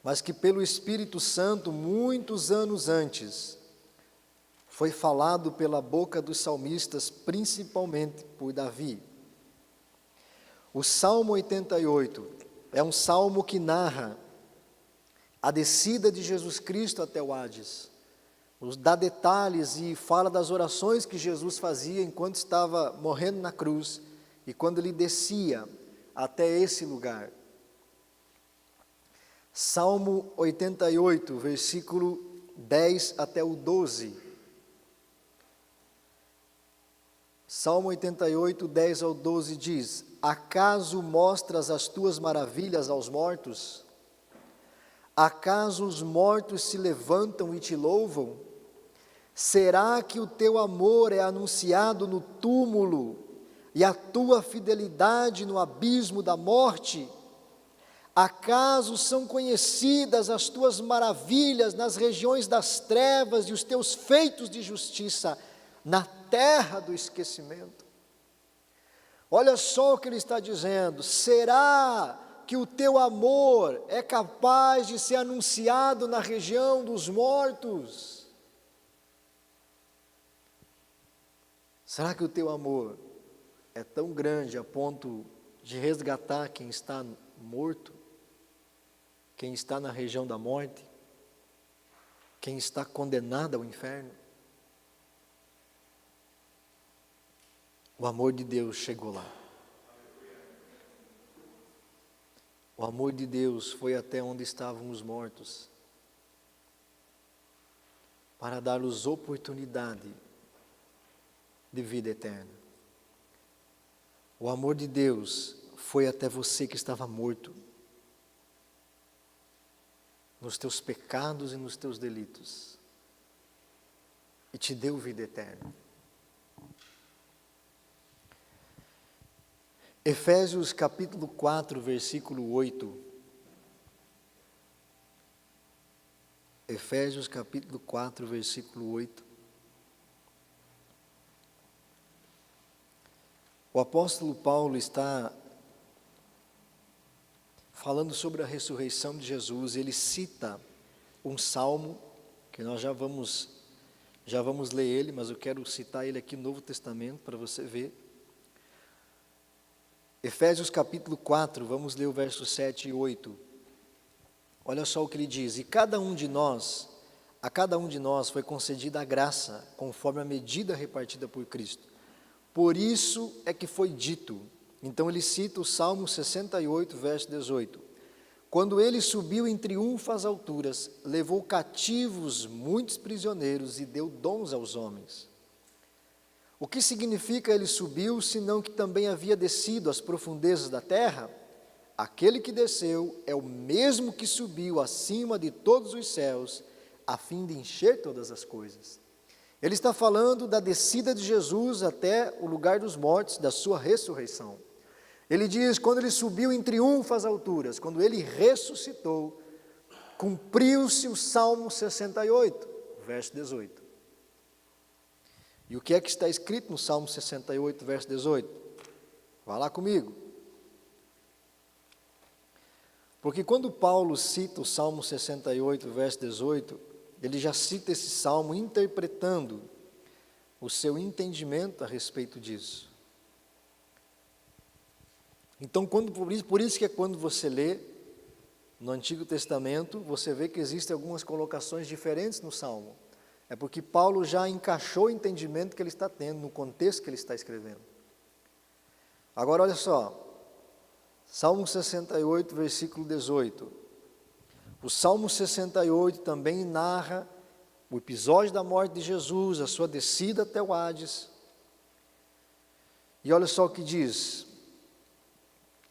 mas que pelo Espírito Santo, muitos anos antes, foi falado pela boca dos salmistas, principalmente por Davi. O Salmo 88 é um salmo que narra a descida de Jesus Cristo até o Hades, dá detalhes e fala das orações que Jesus fazia enquanto estava morrendo na cruz e quando ele descia até esse lugar. Salmo 88, versículo 10 até o 12. Salmo 88, 10 ao 12 diz: acaso mostras as tuas maravilhas aos mortos? Acaso os mortos se levantam e te louvam? Será que o teu amor é anunciado no túmulo e a tua fidelidade no abismo da morte? Acaso são conhecidas as tuas maravilhas nas regiões das trevas e os teus feitos de justiça na terra do esquecimento? Olha só o que ele está dizendo: será que o teu amor é capaz de ser anunciado na região dos mortos? Será que o teu amor é tão grande a ponto de resgatar quem está morto? Quem está na região da morte? Quem está condenado ao inferno? O amor de Deus chegou lá. O amor de Deus foi até onde estavam os mortos, para dar-lhes oportunidade de vida eterna. O amor de Deus foi até você que estava morto, nos teus pecados e nos teus delitos, e te deu vida eterna. Efésios capítulo 4, versículo 8. Efésios capítulo 4, versículo 8. O apóstolo Paulo está falando sobre a ressurreição de Jesus. Ele cita um salmo, que nós já vamos ler ele, mas eu quero citar ele aqui no Novo Testamento para você ver. Efésios capítulo 4, vamos ler o verso 7 e 8. Olha só o que ele diz: e a cada um de nós foi concedida a graça, conforme a medida repartida por Cristo. Por isso é que foi dito. Então ele cita o Salmo 68, verso 18. Quando ele subiu em triunfo às alturas, levou cativos muitos prisioneiros e deu dons aos homens. O que significa ele subiu, senão que também havia descido às profundezas da terra? Aquele que desceu é o mesmo que subiu acima de todos os céus, a fim de encher todas as coisas. Ele está falando da descida de Jesus até o lugar dos mortos, da sua ressurreição. Ele diz, quando ele subiu em triunfo às alturas, quando ele ressuscitou, cumpriu-se o Salmo 68, verso 18. E o que é que está escrito no Salmo 68, verso 18? Vá lá comigo. Porque quando Paulo cita o Salmo 68, verso 18, ele já cita esse salmo interpretando o seu entendimento a respeito disso. Então, por isso que é quando você lê no Antigo Testamento, você vê que existem algumas colocações diferentes no salmo. É porque Paulo já encaixou o entendimento que ele está tendo, no contexto que ele está escrevendo. Agora olha só, Salmo 68, versículo 18. O Salmo 68 também narra o episódio da morte de Jesus, a sua descida até o Hades. E olha só o que diz,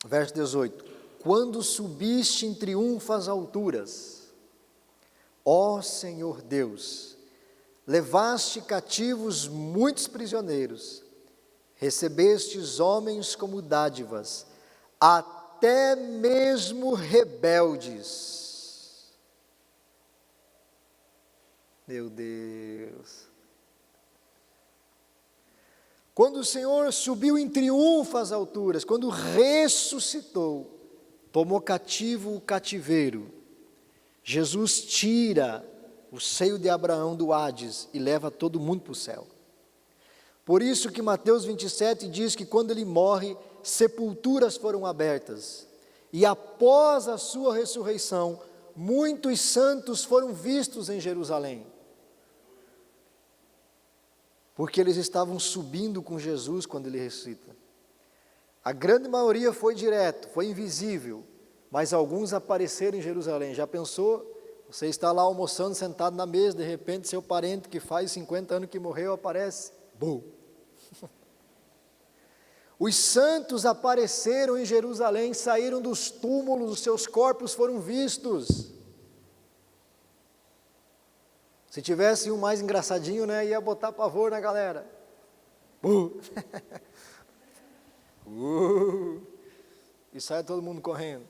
verso 18: quando subiste em triunfo às alturas, ó Senhor Deus, levaste cativos muitos prisioneiros, recebestes homens como dádivas, até mesmo rebeldes. Meu Deus. Quando o Senhor subiu em triunfo às alturas, quando ressuscitou, tomou cativo o cativeiro, Jesus tira o seio de Abraão do Hades e leva todo mundo para o céu. Por isso que Mateus 27 diz que quando ele morre, sepulturas foram abertas, e após a sua ressurreição, muitos santos foram vistos em Jerusalém, porque eles estavam subindo com Jesus quando ele ressuscita. A grande maioria foi direto, foi invisível, mas alguns apareceram em Jerusalém. Já pensou? Você está lá almoçando, sentado na mesa, de repente seu parente que faz 50 anos que morreu aparece. Bum! Os santos apareceram em Jerusalém, saíram dos túmulos, os seus corpos foram vistos. Se tivesse um mais engraçadinho, né, ia botar pavor na galera. E sai todo mundo correndo.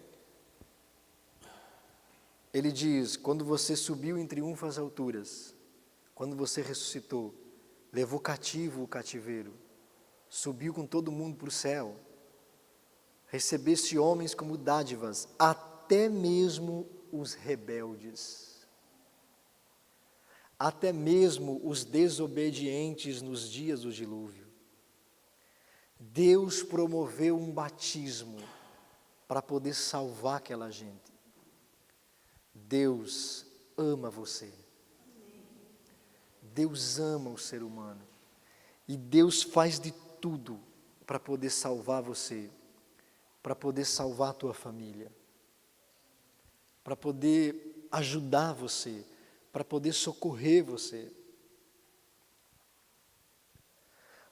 Ele diz, quando você subiu em triunfo às alturas, quando você ressuscitou, levou cativo o cativeiro, subiu com todo mundo para o céu, recebeste homens como dádivas, até mesmo os rebeldes, até mesmo os desobedientes nos dias do dilúvio. Deus promoveu um batismo para poder salvar aquela gente. Deus ama você. Deus ama o ser humano. E Deus faz de tudo para poder salvar você, para poder salvar a tua família, para poder ajudar você, para poder socorrer você.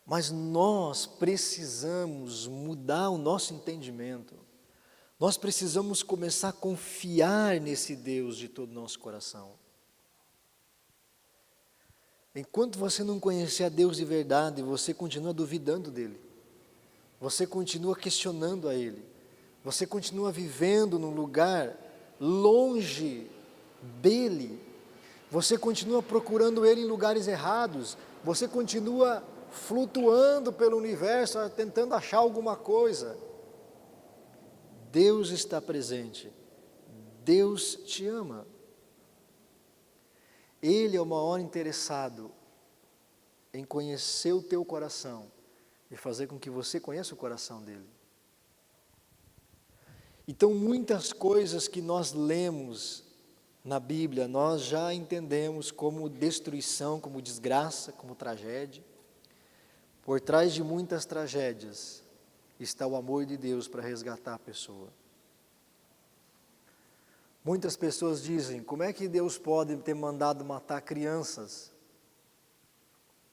Mas nós precisamos mudar o nosso entendimento. Nós precisamos começar a confiar nesse Deus de todo o nosso coração. Enquanto você não conhecer a Deus de verdade, você continua duvidando dEle. Você continua questionando a Ele. Você continua vivendo num lugar longe dEle. Você continua procurando Ele em lugares errados. Você continua flutuando pelo universo, tentando achar alguma coisa. Deus está presente. Deus te ama. Ele é o maior interessado em conhecer o teu coração e fazer com que você conheça o coração dele. Então, muitas coisas que nós lemos na Bíblia, nós já entendemos como destruição, como desgraça, como tragédia. Por trás de muitas tragédias está o amor de Deus para resgatar a pessoa. Muitas pessoas dizem, como é que Deus pode ter mandado matar crianças?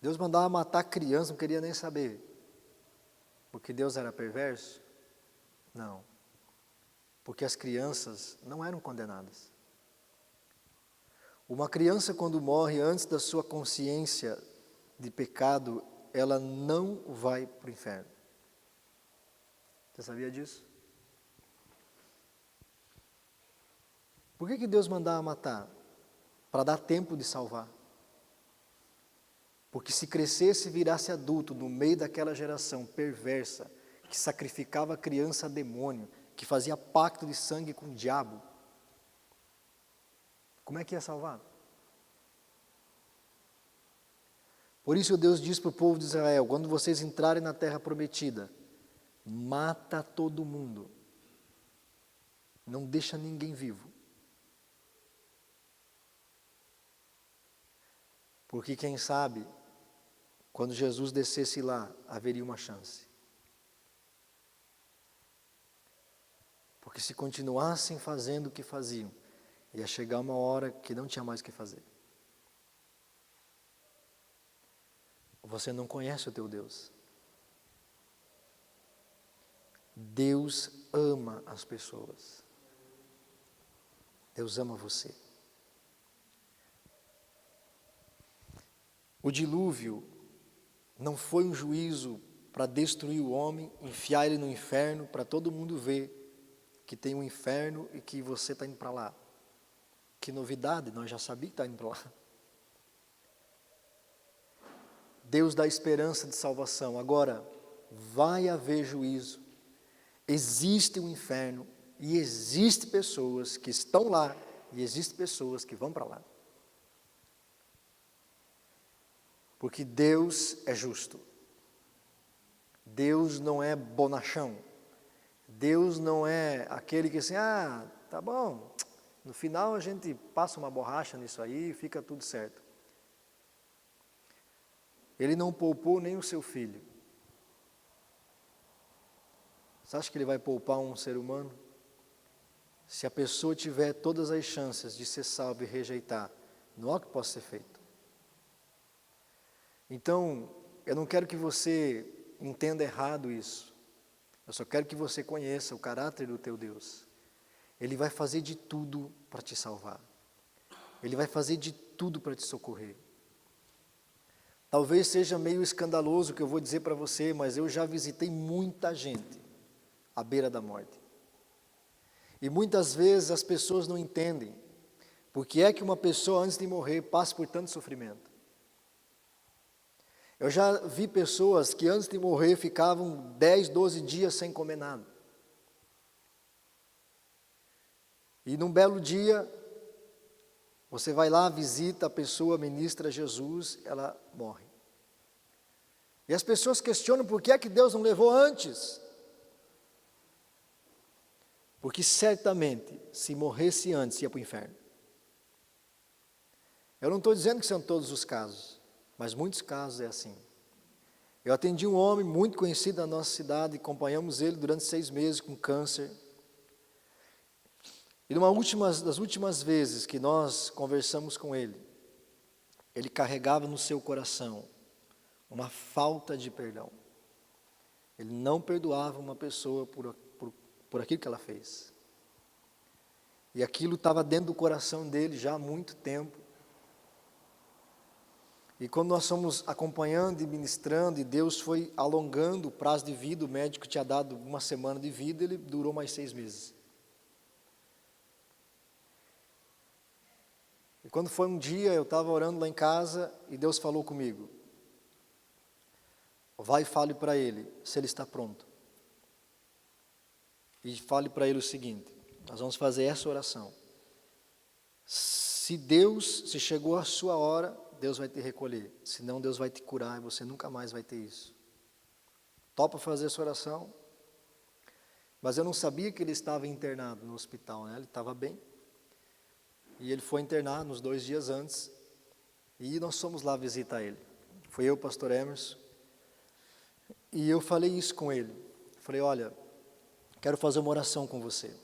Deus mandava matar crianças, não queria nem saber. Porque Deus era perverso? Não. Porque as crianças não eram condenadas. Uma criança, quando morre antes da sua consciência de pecado, ela não vai para o inferno. Você sabia disso? Por que Deus mandava matar? Para dar tempo de salvar. Porque se crescesse e virasse adulto no meio daquela geração perversa, que sacrificava a criança a demônio, que fazia pacto de sangue com o diabo, como é que ia salvar? Por isso Deus diz para o povo de Israel, quando vocês entrarem na terra prometida, mata todo mundo, não deixa ninguém vivo. Porque quem sabe, quando Jesus descesse lá, haveria uma chance. Porque se continuassem fazendo o que faziam, ia chegar uma hora que não tinha mais o que fazer. Você não conhece o teu Deus. Deus ama as pessoas. Deus ama você. O dilúvio não foi um juízo para destruir o homem, enfiar ele no inferno, para todo mundo ver que tem um inferno e que você está indo para lá. Que novidade, nós já sabíamos que está indo para lá. Deus dá esperança de salvação. Agora, vai haver juízo. Existe um inferno e existe pessoas que estão lá e existem pessoas que vão para lá. Porque Deus é justo. Deus não é bonachão. Deus não é aquele que assim, tá bom, no final a gente passa uma borracha nisso aí e fica tudo certo. Ele não poupou nem o seu filho. Você acha que ele vai poupar um ser humano? Se a pessoa tiver todas as chances de ser salva e rejeitar, não há o que possa ser feito. Então, eu não quero que você entenda errado isso. Eu só quero que você conheça o caráter do teu Deus. Ele vai fazer de tudo para te salvar. Ele vai fazer de tudo para te socorrer. Talvez seja meio escandaloso o que eu vou dizer para você, mas eu já visitei muita gente à beira da morte. E muitas vezes as pessoas não entendem porque é que uma pessoa antes de morrer passa por tanto sofrimento. Eu já vi pessoas que antes de morrer ficavam 10, 12 dias sem comer nada. E num belo dia, você vai lá, visita a pessoa, ministra Jesus, ela morre. E as pessoas questionam por que é que Deus não levou antes. Porque certamente, se morresse antes, ia para o inferno. Eu não estou dizendo que são todos os casos, mas muitos casos é assim. Eu atendi um homem muito conhecido na nossa cidade, acompanhamos ele durante 6 meses com câncer. E das últimas vezes que nós conversamos com ele, ele carregava no seu coração uma falta de perdão. Ele não perdoava uma pessoa por aquilo que ela fez. E aquilo estava dentro do coração dele já há muito tempo. E quando nós fomos acompanhando e ministrando, e Deus foi alongando o prazo de vida, o médico tinha dado 1 semana de vida, ele durou mais 6 meses. E quando foi um dia, eu estava orando lá em casa, e Deus falou comigo, vai e fale para ele, se ele está pronto. E fale para ele o seguinte, nós vamos fazer essa oração. Se chegou a sua hora, Deus vai te recolher, senão Deus vai te curar e você nunca mais vai ter isso. Topa fazer essa oração? Mas eu não sabia que ele estava internado no hospital, né? Ele estava bem. E ele foi internado uns 2 dias antes, e nós fomos lá visitar ele. Foi eu, o pastor Emerson, e eu falei isso com ele. Falei, olha, quero fazer uma oração com você.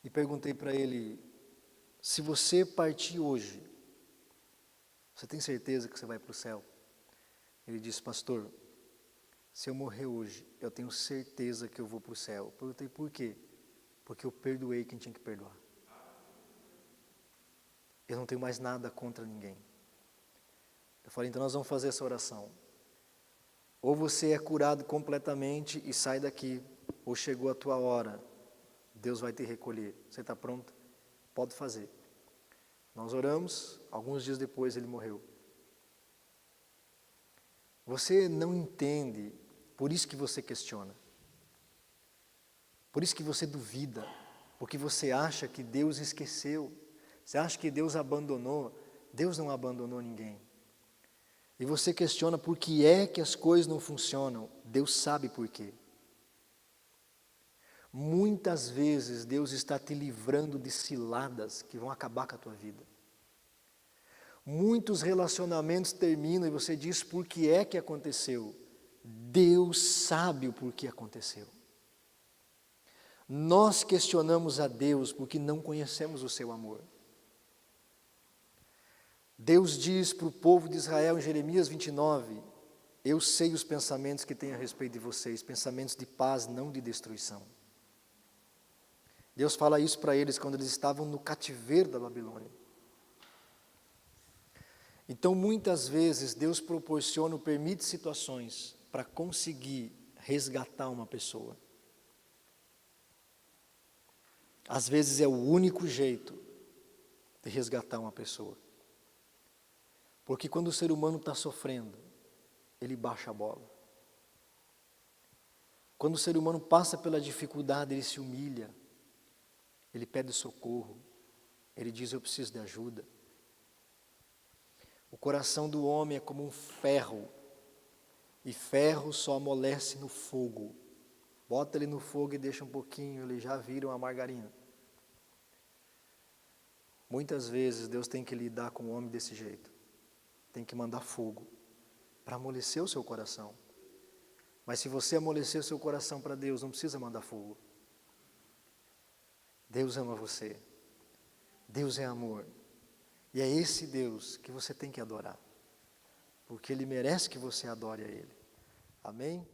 E perguntei para ele, se você partir hoje, você tem certeza que você vai para o céu? Ele disse, pastor, se eu morrer hoje, eu tenho certeza que eu vou para o céu. Eu perguntei, por quê? Porque eu perdoei quem tinha que perdoar. Eu não tenho mais nada contra ninguém. Eu falei, então nós vamos fazer essa oração. Ou você é curado completamente e sai daqui, ou chegou a tua hora, Deus vai te recolher. Você está pronto? Pode fazer. Nós oramos, alguns dias depois ele morreu. Você não entende, por isso que você questiona. Por isso que você duvida, porque você acha que Deus esqueceu. Você acha que Deus abandonou. Deus não abandonou ninguém. E você questiona por que é que as coisas não funcionam. Deus sabe por quê. Muitas vezes Deus está te livrando de ciladas que vão acabar com a tua vida. Muitos relacionamentos terminam e você diz por que é que aconteceu. Deus sabe o porquê aconteceu. Nós questionamos a Deus porque não conhecemos o seu amor. Deus diz para o povo de Israel em Jeremias 29, eu sei os pensamentos que tenho a respeito de vocês, pensamentos de paz, não de destruição. Deus fala isso para eles quando eles estavam no cativeiro da Babilônia. Então, muitas vezes, Deus proporciona ou permite situações para conseguir resgatar uma pessoa. Às vezes é o único jeito de resgatar uma pessoa. Porque quando o ser humano está sofrendo, ele baixa a bola. Quando o ser humano passa pela dificuldade, ele se humilha. Ele pede socorro. Ele diz, eu preciso de ajuda. O coração do homem é como um ferro. E ferro só amolece no fogo. Bota ele no fogo e deixa um pouquinho, ele já vira uma margarina. Muitas vezes Deus tem que lidar com o homem desse jeito. Tem que mandar fogo para amolecer o seu coração. Mas se você amolecer o seu coração para Deus, não precisa mandar fogo. Deus ama você. Deus é amor. E é esse Deus que você tem que adorar. Porque Ele merece que você adore a Ele. Amém?